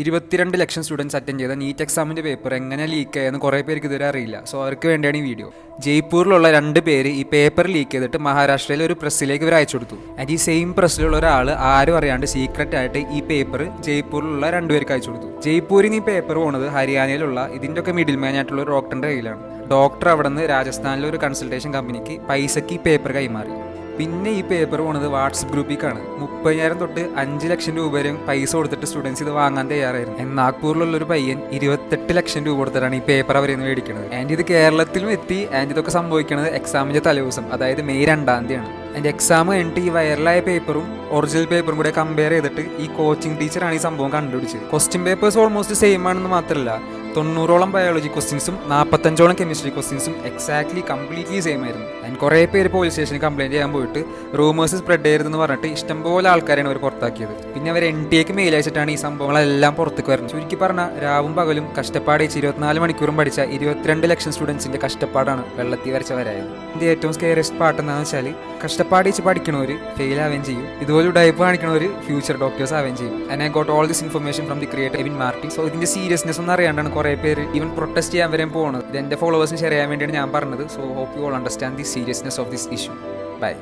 22 ലക്ഷം students attend ചെയ്ത NEET എക്സാമിൻ്റെ paper എങ്ങനെ ലീക്ക് ആയെന്ന് കുറേ പേർക്ക് ഇതുവരെ അറിയില്ല. സോ അവർക്ക് വേണ്ടിയാണ് ഈ വീഡിയോ. ജയ്പൂരിലുള്ള 2 പേര് ഈ പേപ്പർ ലീക്ക് ചെയ്തിട്ട് മഹാരാഷ്ട്രയിലെ ഒരു പ്രസ്സിലേക്ക് ഇവർ അയച്ചു കൊടുത്തു. ആൻഡ് ഈ സെയിം പ്രസ്സിലുള്ള ഒരാൾ ആരും അറിയാണ്ട് സീക്രട്ട് ആയിട്ട് ഈ പേപ്പർ ജയ്പൂരിലുള്ള 2 പേർക്ക് അയച്ചു കൊടുത്തു. ജയ്പൂരിൽ നിന്ന് ഈ പേപ്പർ പോകുന്നത് ഹരിയാനയിലുള്ള ഇതിൻ്റെയൊക്കെ മിഡിൽ മാൻ ആയിട്ടുള്ള ഒരു ഡോക്ടറിൻ്റെ കയ്യിലാണ്. ഡോക്ടർ അവിടെ നിന്ന് രാജസ്ഥാനിലെ ഒരു കൺസൾട്ടേഷൻ കമ്പനിക്ക് പൈസയ്ക്ക് ഈ പേപ്പർ കൈമാറി. പിന്നെ ഈ പേപ്പർ പോണത് വാട്സപ്പ് ഗ്രൂപ്പിലേക്കാണ്. 30,000 തൊട്ട് 5 ലക്ഷം രൂപ വരെ പൈസ കൊടുത്തിട്ട് സ്റ്റുഡൻസ് ഇത് വാങ്ങാൻ തയ്യാറായിരുന്നു. നാഗ്പൂരിലുള്ള ഒരു പയ്യൻ 28 ലക്ഷം രൂപ കൊടുത്തിട്ടാണ് ഈ പേപ്പർ അവരിൽ നിന്ന് മേടിക്കുന്നത്. ആൻഡ് ഇത് കേരളത്തിലും എത്തി. ആൻഡ് ഇതൊക്കെ സംഭവിക്കുന്നത് എക്സാമിൻ്റെ തലേദിവസം, അതായത് മെയ് 2-ാം തീയതിയാണ്. ആൻഡ് എക്സാം കഴിഞ്ഞിട്ട് ഈ വൈറലായ പേപ്പറും ഒറിജിനൽ പേപ്പറും കൂടെ കമ്പയർ ചെയ്തിട്ട് ഈ കോച്ചിങ് ടീച്ചറാണ് ഈ സംഭവം കണ്ടുപിടിച്ചത്. ക്വസ്റ്റ്യൻ പേപ്പേഴ്സ് ഓൾമോസ്റ്റ് സെയിം ആണെന്ന് മാത്രമല്ല, 90ഓളം ബയോളജി ക്വസ്റ്റ്യൻസും 45ഓളം കെമിസ്ട്രി ക്വസ്റ്റ്യൻസും എക്സാക്ട്ലി കംപ്ലീറ്റ്ലി സെയിം ആയിരുന്നു. ആൻഡ് കുറേ പേര് പോലീസ് സ്റ്റേഷനിൽ കംപ്ലയിൻറ്റ് ചെയ്യാൻ പോയിട്ട് റൂമേഴ്സ് സ്പ്രെഡ് ചെയ്യരുതെന്ന് പറഞ്ഞിട്ട് ഇഷ്ടംപോലെ ആൾക്കാരാണ് അവർ പുറത്താക്കിയത്. പിന്നെ അവർ NTA മെയിൽ അയച്ചിട്ടാണ് ഈ സംഭവങ്ങളെല്ലാം പുറത്തേക്ക് വരുന്നത്. ചുരുക്കി പറഞ്ഞാൽ രാവും പകലും കഷ്ടപ്പാട് 24 മണിക്കൂറും പഠിച്ച 22 ലക്ഷം സ്റ്റുഡൻസിൻ്റെ കഷ്ടപ്പാടാണ് വെള്ളത്തിൽ വരച്ചവരായത്. ഇതിൻ്റെ ഏറ്റവും സ്കെയറസ്റ്റ് പാർട്ട് എന്താണെന്ന് വെച്ചാൽ, കഷ്ടപ്പാടിച്ച് പഠിക്കണവർ ഫെയിൽ ആവുകയും ചെയ്യും, ഇതുപോലെ ടൈപ്പ് കാണിക്കണവർ ഫ്യൂച്ചർ ഡോക്ടേഴ്സ് ആവുകയും ചെയ്യും. And I got all this information from the creator Evin Martin. So ഇതിൻ്റെ സീരിയസ്നെസ് ഒന്നും അറിയാണ്ടാണ് കുറേ പേര് ഈവൻ പ്രൊട്ടസ്റ്റ് ചെയ്യാൻ വരെ പോകുന്നത്. ഇത് എൻ്റെ ഫോളോവേഴ്സിന് ഷെയർ ചെയ്യാൻ വേണ്ടിയാണ് ഞാൻ പറഞ്ഞത്. So hope you all understand the seriousness of this issue. By.